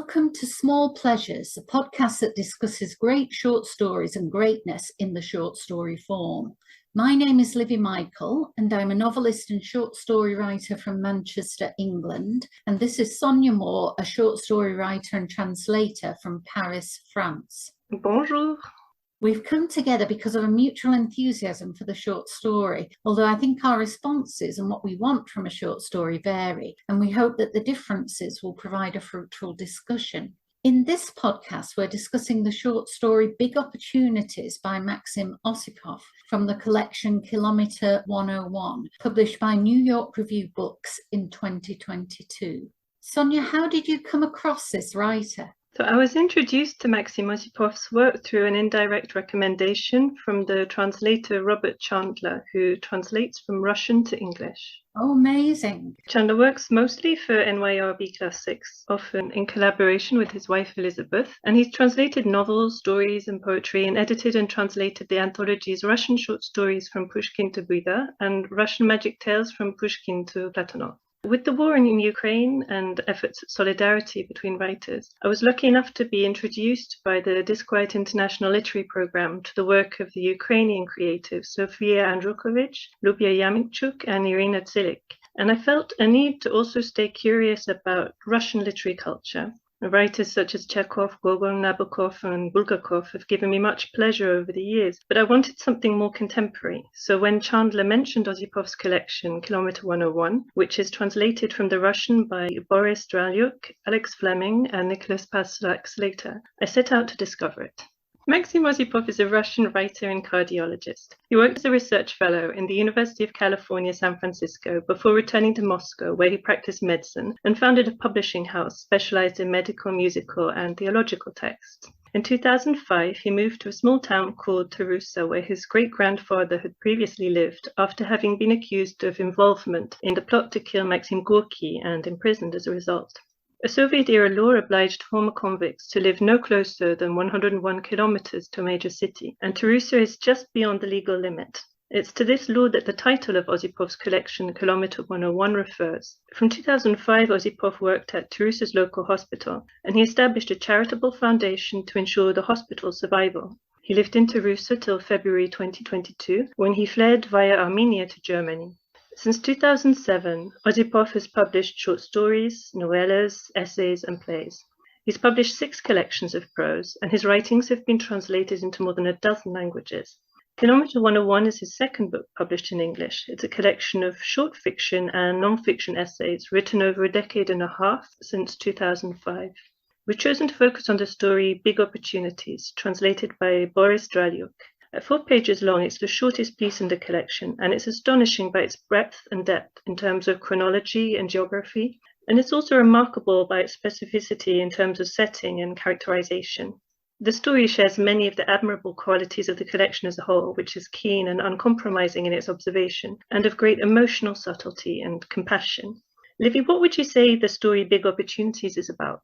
Welcome to Small Pleasures, a podcast that discusses great short stories and greatness in the short story form. My name is Livi Michael, and I'm a novelist and short story writer from Manchester, England. And this is Sonya Moor, a short story writer and translator from Paris, France. Bonjour. We've come together because of a mutual enthusiasm for the short story, although I think our responses and what we want from a short story vary, and we hope that the differences will provide a fruitful discussion. In this podcast, we're discussing the short story Big Opportunities by Maxim Osipov from the collection Kilometer 101, published by New York Review Books in 2022. Sonya, how did you come across this writer? So I was introduced to Maxim Osipov's work through an indirect recommendation from the translator Robert Chandler, who translates from Russian to English. Oh, amazing. Chandler works mostly for NYRB Classics, often in collaboration with his wife Elizabeth, and he's translated novels, stories, and poetry, and edited and translated the anthologies Russian Short Stories from Pushkin to Buddha and Russian Magic Tales from Pushkin to Platonov. With the war in Ukraine and efforts at solidarity between writers, I was lucky enough to be introduced by the Disquiet International Literary Program to the work of the Ukrainian creatives Sofia Andrukovich, Lubia Yamikchuk, and Irina Tsilik. And I felt a need to also stay curious about Russian literary culture. Writers such as Chekhov, Gogol, Nabokov, and Bulgakov have given me much pleasure over the years, but I wanted something more contemporary. So when Chandler mentioned Osipov's collection, Kilometer 101, which is translated from the Russian by Boris, Dralyuk, Alex Fleming, and Nicolas Pasternak Slater, I set out to discover it. Maxim Osipov is a Russian writer and cardiologist. He worked as a research fellow in the University of California, San Francisco, before returning to Moscow, where he practiced medicine and founded a publishing house specialized in medical, musical, and theological texts. In 2005, he moved to a small town called Tarusa, where his great-grandfather had previously lived after having been accused of involvement in the plot to kill Maxim Gorky and imprisoned as a result. A Soviet-era law obliged former convicts to live no closer than 101 kilometers to a major city, and Tarusa is just beyond the legal limit. It's to this law that the title of Osipov's collection, Kilometer 101, refers. From 2005, Osipov worked at Tarusa's local hospital, and he established a charitable foundation to ensure the hospital's survival. He lived in Tarusa till February 2022, when he fled via Armenia to Germany. Since 2007, Osipov has published short stories, novellas, essays, and plays. He's published 6 collections of prose, and his writings have been translated into more than a dozen languages. Kilometer 101 is his second book published in English. It's a collection of short fiction and non-fiction essays written over a decade and a half since 2005. We've chosen to focus on the story Big Opportunities, translated by Boris Dralyuk. At 4 pages long, it's the shortest piece in the collection, and it's astonishing by its breadth and depth in terms of chronology and geography, and it's also remarkable by its specificity in terms of setting and characterization. The story shares many of the admirable qualities of the collection as a whole, which is keen and uncompromising in its observation, and of great emotional subtlety and compassion. Livi, what would you say the story Big Opportunities is about?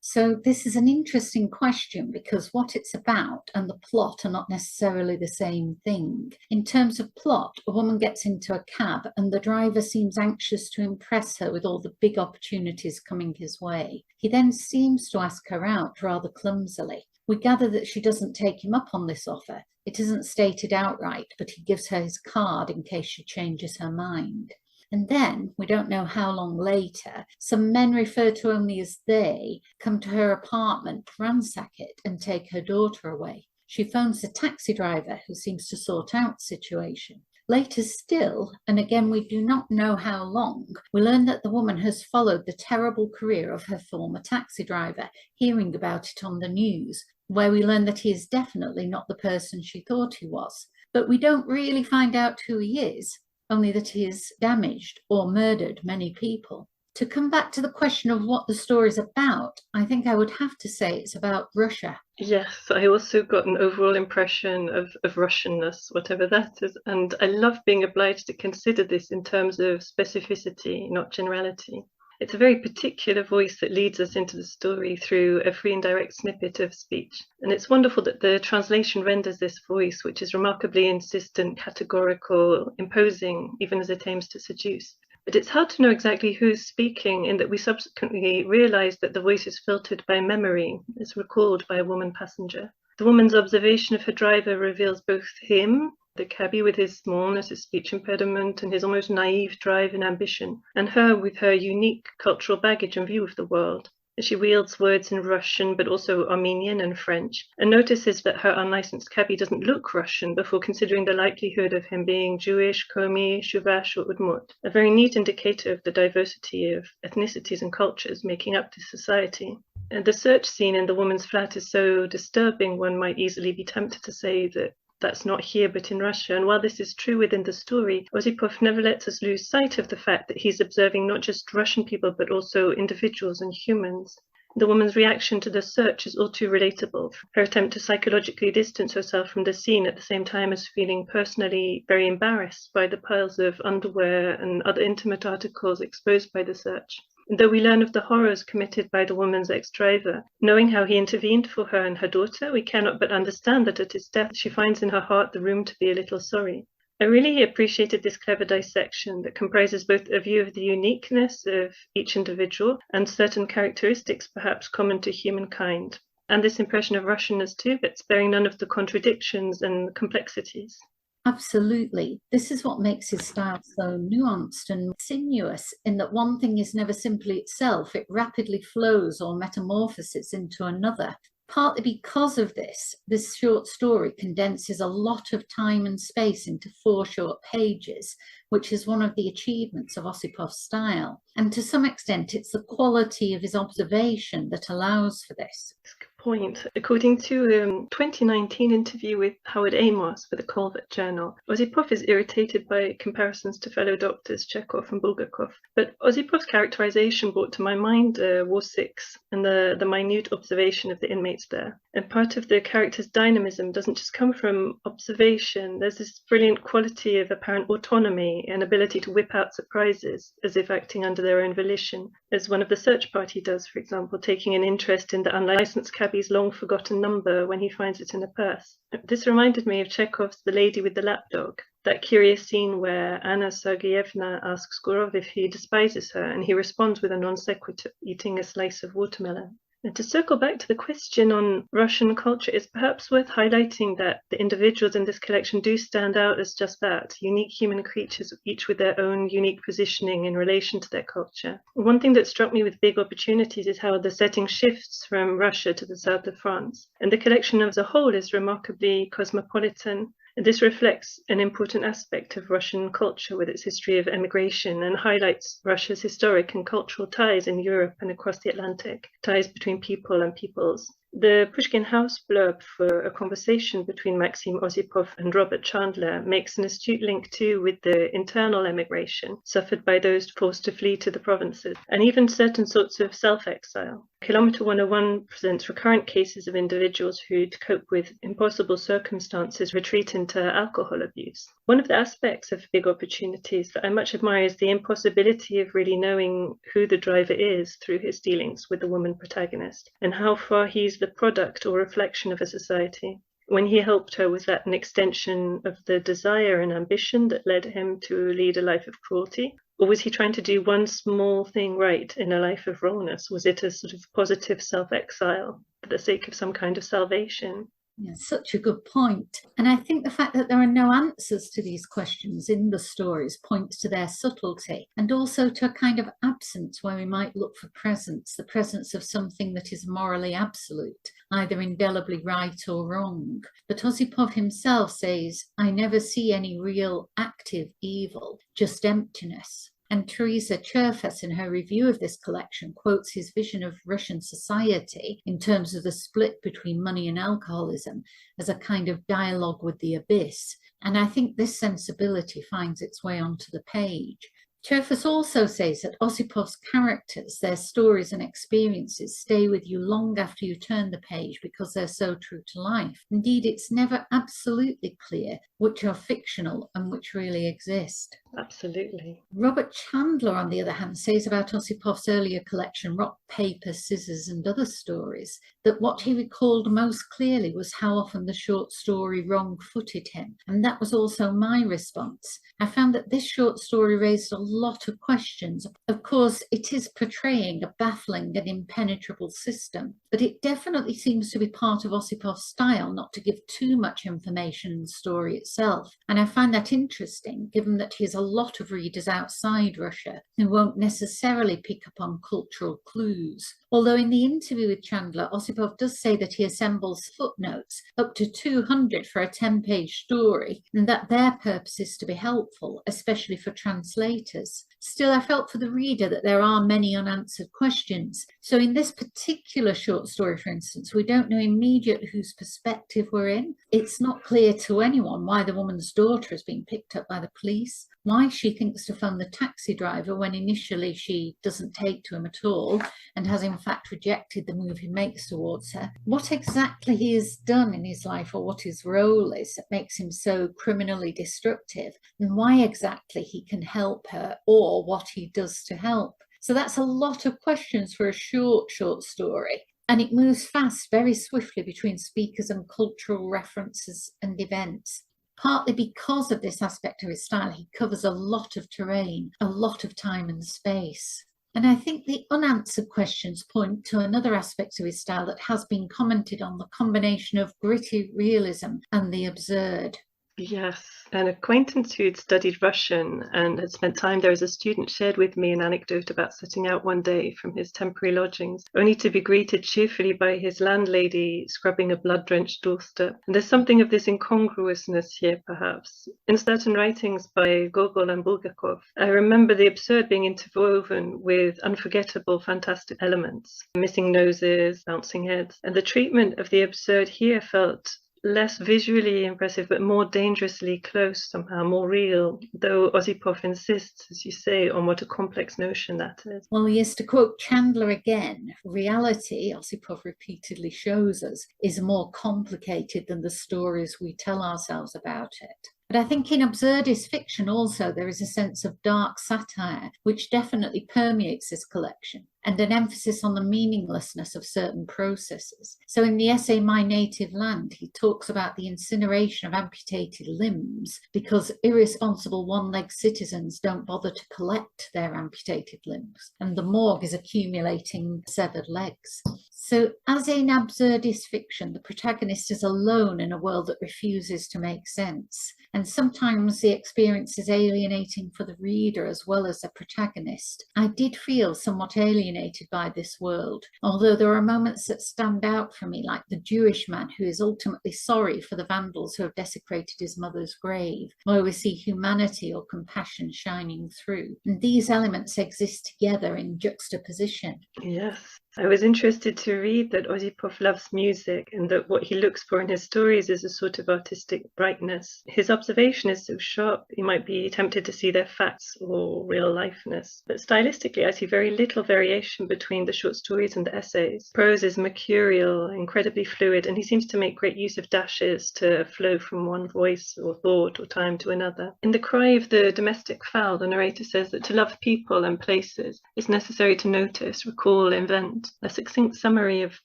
So this is an interesting question because what it's about and the plot are not necessarily the same thing. In terms of plot, a woman gets into a cab and the driver seems anxious to impress her with all the big opportunities coming his way. He then seems to ask her out rather clumsily. We gather that she doesn't take him up on this offer. It isn't stated outright, but he gives her his card in case she changes her mind. And then, we don't know how long later, some men referred to only as they come to her apartment, ransack it, and take her daughter away. She phones the taxi driver, who seems to sort out the situation. Later still, and again we do not know how long, we learn that the woman has followed the terrible career of her former taxi driver, hearing about it on the news, where we learn that he is definitely not the person she thought he was. But we don't really find out who he is, only that he has damaged or murdered many people. To come back to the question of what the story is about, I think I would have to say it's about Russia. Yes, I also got an overall impression of Russianness, whatever that is, and I love being obliged to consider this in terms of specificity, not generality. It's a very particular voice that leads us into the story through a free and direct snippet of speech. And it's wonderful that the translation renders this voice, which is remarkably insistent, categorical, imposing, even as it aims to seduce. But it's hard to know exactly who's speaking, in that we subsequently realise that the voice is filtered by memory, as recalled by a woman passenger. The woman's observation of her driver reveals both him, the cabbie with his smallness, his speech impediment, and his almost naive drive and ambition, and her with her unique cultural baggage and view of the world. She wields words in Russian, but also Armenian and French, and notices that her unlicensed cabbie doesn't look Russian before considering the likelihood of him being Jewish, Komi, Shuvash, or Udmurt, a very neat indicator of the diversity of ethnicities and cultures making up this society. And the search scene in the woman's flat is so disturbing, one might easily be tempted to say that that's not here but in Russia. And while this is true within the story, Osipov never lets us lose sight of the fact that he's observing not just Russian people but also individuals and humans. The woman's reaction to the search is all too relatable. Her attempt to psychologically distance herself from the scene at the same time as feeling personally very embarrassed by the piles of underwear and other intimate articles exposed by the search. Though we learn of the horrors committed by the woman's ex-driver, knowing how he intervened for her and her daughter, we cannot but understand that at his death she finds in her heart the room to be a little sorry. I really appreciated this clever dissection that comprises both a view of the uniqueness of each individual and certain characteristics perhaps common to humankind, and this impression of Russianness too, but sparing none of the contradictions and complexities. Absolutely. This is what makes his style so nuanced and sinuous, in that one thing is never simply itself. It rapidly flows or metamorphoses into another. Partly because of this short story condenses a lot of time and space into 4 short pages, which is one of the achievements of Osipov's style. And to some extent, it's the quality of his observation that allows for this. Point. According to a 2019 interview with Howard Amos for the Colvert Journal, Osipov is irritated by comparisons to fellow doctors Chekhov and Bulgakov. But Osipov's characterization brought to my mind War 6 and the minute observation of the inmates there. And part of the character's dynamism doesn't just come from observation. There's this brilliant quality of apparent autonomy and ability to whip out surprises as if acting under their own volition, as one of the search party does, for example, taking an interest in the unlicensed cabbie's long-forgotten number when he finds it in a purse. This reminded me of Chekhov's The Lady with the Lapdog, that curious scene where Anna Sergeyevna asks Gurov if he despises her, and he responds with a non sequitur, eating a slice of watermelon. And to circle back to the question on Russian culture, it's perhaps worth highlighting that the individuals in this collection do stand out as just that, unique human creatures, each with their own unique positioning in relation to their culture. One thing that struck me with Big Opportunities is how the setting shifts from Russia to the south of France, and the collection as a whole is remarkably cosmopolitan. This reflects an important aspect of Russian culture with its history of emigration, and highlights Russia's historic and cultural ties in Europe and across the Atlantic, ties between people and peoples. The Pushkin House blurb for A Conversation between Maxim Osipov and Robert Chandler makes an astute link too with the internal emigration suffered by those forced to flee to the provinces, and even certain sorts of self-exile. Kilometer 101 presents recurrent cases of individuals who, to cope with impossible circumstances, retreat into alcohol abuse. One of the aspects of Big Opportunities that I much admire is the impossibility of really knowing who the driver is through his dealings with the woman protagonist, and how far he's the product or reflection of a society. When he helped her, was that an extension of the desire and ambition that led him to lead a life of cruelty? Or was he trying to do one small thing right in a life of wrongness? Was it a sort of positive self-exile for the sake of some kind of salvation? Yeah, such a good point. And I think the fact that there are no answers to these questions in the stories points to their subtlety, and also to a kind of absence where we might look for presence, the presence of something that is morally absolute, either indelibly right or wrong. But Osipov himself says, "I never see any real active evil, just emptiness." And Teresa Cherfas, in her review of this collection, quotes his vision of Russian society in terms of the split between money and alcoholism as a kind of dialogue with the abyss. And I think this sensibility finds its way onto the page. Cherfas also says that Osipov's characters, their stories and experiences, stay with you long after you turn the page because they're so true to life. Indeed, it's never absolutely clear which are fictional and which really exist. Absolutely. Robert Chandler, on the other hand, says about Osipov's earlier collection, Rock, Paper, Scissors and Other Stories, that what he recalled most clearly was how often the short story wrong-footed him. And that was also my response. I found that this short story raised a lot of questions. Of course, it is portraying a baffling and impenetrable system, but it definitely seems to be part of Osipov's style not to give too much information in the story itself. And I find that interesting, given that he has a lot of readers outside Russia who won't necessarily pick up on cultural clues. Although in the interview with Chandler, Osipov does say that he assembles footnotes up to 200 for a 10-page story, and that their purpose is to be helpful, especially for translators. Still, I felt for the reader that there are many unanswered questions. So in this particular short story, for instance, we don't know immediately whose perspective we're in. It's not clear to anyone why the woman's daughter has been picked up by the police, why she thinks to phone the taxi driver when initially she doesn't take to him at all and has in fact rejected the move he makes towards her, what exactly he has done in his life or what his role is that makes him so criminally destructive, and why exactly he can help her or what he does to help. So that's a lot of questions for a short story. And it moves fast, very swiftly between speakers and cultural references and events. Partly because of this aspect of his style, he covers a lot of terrain, a lot of time and space. And I think the unanswered questions point to another aspect of his style that has been commented on, the combination of gritty realism and the absurd. Yes, an acquaintance who had studied Russian and had spent time there as a student shared with me an anecdote about setting out one day from his temporary lodgings, only to be greeted cheerfully by his landlady scrubbing a blood-drenched doorstep. And there's something of this incongruousness here, perhaps. In certain writings by Gogol and Bulgakov, I remember the absurd being interwoven with unforgettable, fantastic elements, missing noses, bouncing heads, and the treatment of the absurd here felt less visually impressive, but more dangerously close somehow, more real, though Osipov insists, as you say, on what a complex notion that is. Well, yes, to quote Chandler again, reality, Osipov repeatedly shows us, is more complicated than the stories we tell ourselves about it. But I think in absurdist fiction also there is a sense of dark satire, which definitely permeates this collection, and an emphasis on the meaninglessness of certain processes. So in the essay My Native Land, he talks about the incineration of amputated limbs because irresponsible one-legged citizens don't bother to collect their amputated limbs, and the morgue is accumulating severed legs. So as in absurdist fiction, the protagonist is alone in a world that refuses to make sense. And sometimes the experience is alienating for the reader as well as the protagonist. I did feel somewhat alienated by this world, although there are moments that stand out for me, like the Jewish man who is ultimately sorry for the vandals who have desecrated his mother's grave, where we see humanity or compassion shining through. And these elements exist together in juxtaposition. Yes. I was interested to read that Osipov loves music and that what he looks for in his stories is a sort of artistic brightness. His observation is so sharp, you might be tempted to see their facts or real lifeness. But stylistically, I see very little variation between the short stories and the essays. Prose is mercurial, incredibly fluid, and he seems to make great use of dashes to flow from one voice or thought or time to another. In The Cry of the Domestic Fowl, the narrator says that to love people and places, it's necessary to notice, recall, invent. A succinct summary of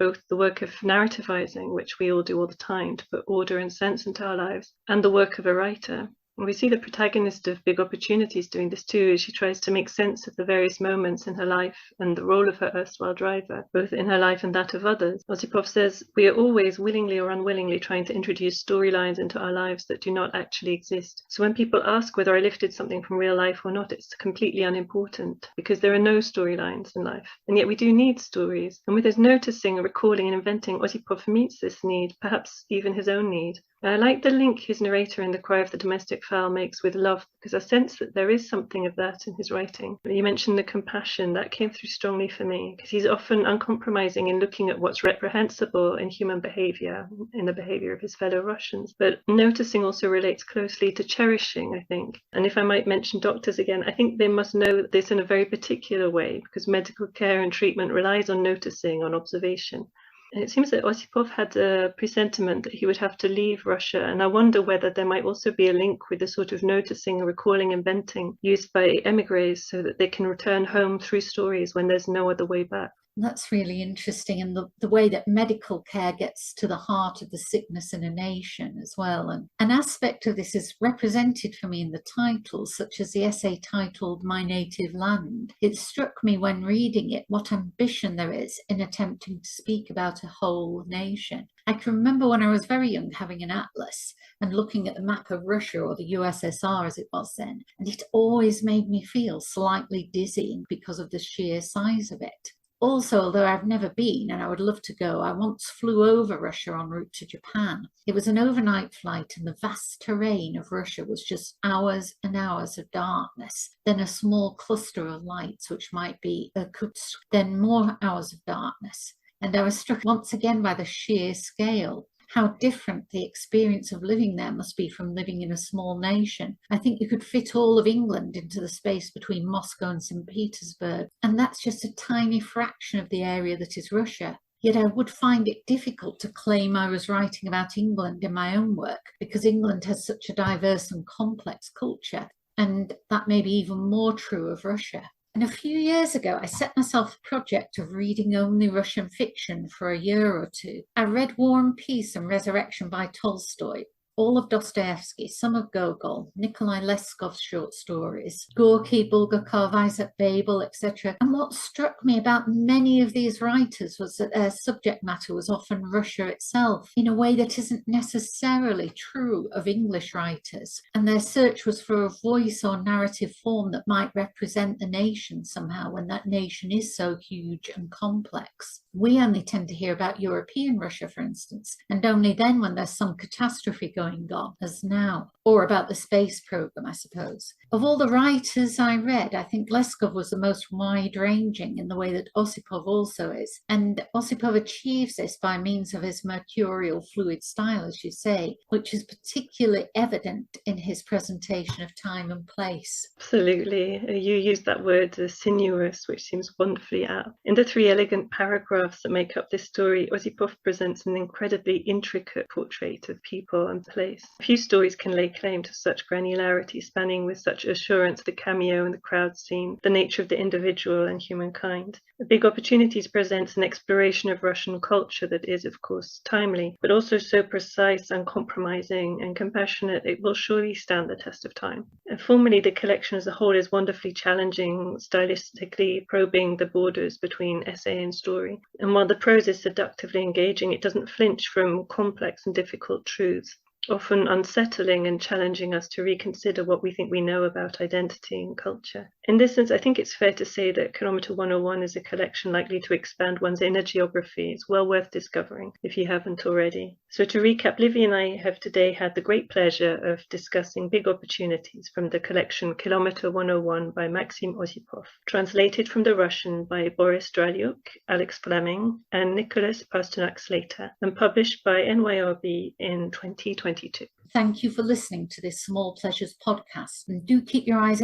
both the work of narrativizing, which we all do all the time to put order and sense into our lives, and the work of a writer. And we see the protagonist of Big Opportunities doing this too, as she tries to make sense of the various moments in her life and the role of her erstwhile driver, both in her life and that of others. Osipov says, we are always willingly or unwillingly trying to introduce storylines into our lives that do not actually exist. So when people ask whether I lifted something from real life or not, it's completely unimportant, because there are no storylines in life. And yet we do need stories. And with his noticing, recalling and inventing, Osipov meets this need, perhaps even his own need. I like the link his narrator in The Cry of the Domestic Fowl makes with love, because I sense that there is something of that in his writing. You mentioned the compassion, that came through strongly for me, because he's often uncompromising in looking at what's reprehensible in human behavior, in the behavior of his fellow Russians. But noticing also relates closely to cherishing, I think. And if I might mention doctors again, I think they must know this in a very particular way, because medical care and treatment relies on noticing, on observation. And it seems that Osipov had a presentiment that he would have to leave Russia, and I wonder whether there might also be a link with the sort of noticing, recalling, inventing used by emigres so that they can return home through stories when there's no other way back. That's really interesting, and the way that medical care gets to the heart of the sickness in a nation as well. And an aspect of this is represented for me in the titles, such as the essay titled My Native Land. It struck me when reading it what ambition there is in attempting to speak about a whole nation. I can remember when I was very young having an atlas and looking at the map of Russia, or the USSR as it was then, and it always made me feel slightly dizzy because of the sheer size of it. Also, although I've never been and I would love to go, I once flew over Russia en route to Japan. It was an overnight flight and the vast terrain of Russia was just hours and hours of darkness, then a small cluster of lights, which might be Irkutsk, then more hours of darkness. And I was struck once again by the sheer scale. How different the experience of living there must be from living in a small nation. I think you could fit all of England into the space between Moscow and St. Petersburg, and that's just a tiny fraction of the area that is Russia. Yet I would find it difficult to claim I was writing about England in my own work, because England has such a diverse and complex culture, and that may be even more true of Russia. And a few years ago, I set myself a project of reading only Russian fiction for a year or two. I read War and Peace and Resurrection by Tolstoy, all of Dostoevsky, some of Gogol, Nikolai Leskov's short stories, Gorky, Bulgakov, Isaac Babel, etc. And what struck me about many of these writers was that their subject matter was often Russia itself, in a way that isn't necessarily true of English writers. And their search was for a voice or narrative form that might represent the nation somehow, when that nation is so huge and complex. We only tend to hear about European Russia, for instance, and only then when there's some catastrophe going on, as now, or about the space program, I suppose. Of all the writers I read, I think Leskov was the most wide-ranging in the way that Osipov also is. And Osipov achieves this by means of his mercurial fluid style, as you say, which is particularly evident in his presentation of time and place. Absolutely. You used that word, sinuous, which seems wonderfully apt. In the 3 elegant paragraphs that make up this story, Osipov presents an incredibly intricate portrait of people and place. Few stories can lay claim to such granularity, spanning with such assurance the cameo and the crowd scene, the nature of the individual and humankind. The Big Opportunities presents an exploration of Russian culture that is, of course, timely, but also so precise, uncompromising, and compassionate it will surely stand the test of time. And formally, the collection as a whole is wonderfully challenging, stylistically probing the borders between essay and story. And while the prose is seductively engaging, it doesn't flinch from complex and difficult truths, often unsettling and challenging us to reconsider what we think we know about identity and culture. In this sense, I think it's fair to say that Kilometer 101 is a collection likely to expand one's inner geography. It's well worth discovering if you haven't already. So to recap, Livi and I have today had the great pleasure of discussing Big Opportunities from the collection Kilometer 101 by Maxim Osipov, translated from the Russian by Boris Dralyuk, Alex Fleming, and Nicolas Pasternak Slater, and published by NYRB in 2022. Thank you for listening to this Small Pleasures podcast, and do keep your eyes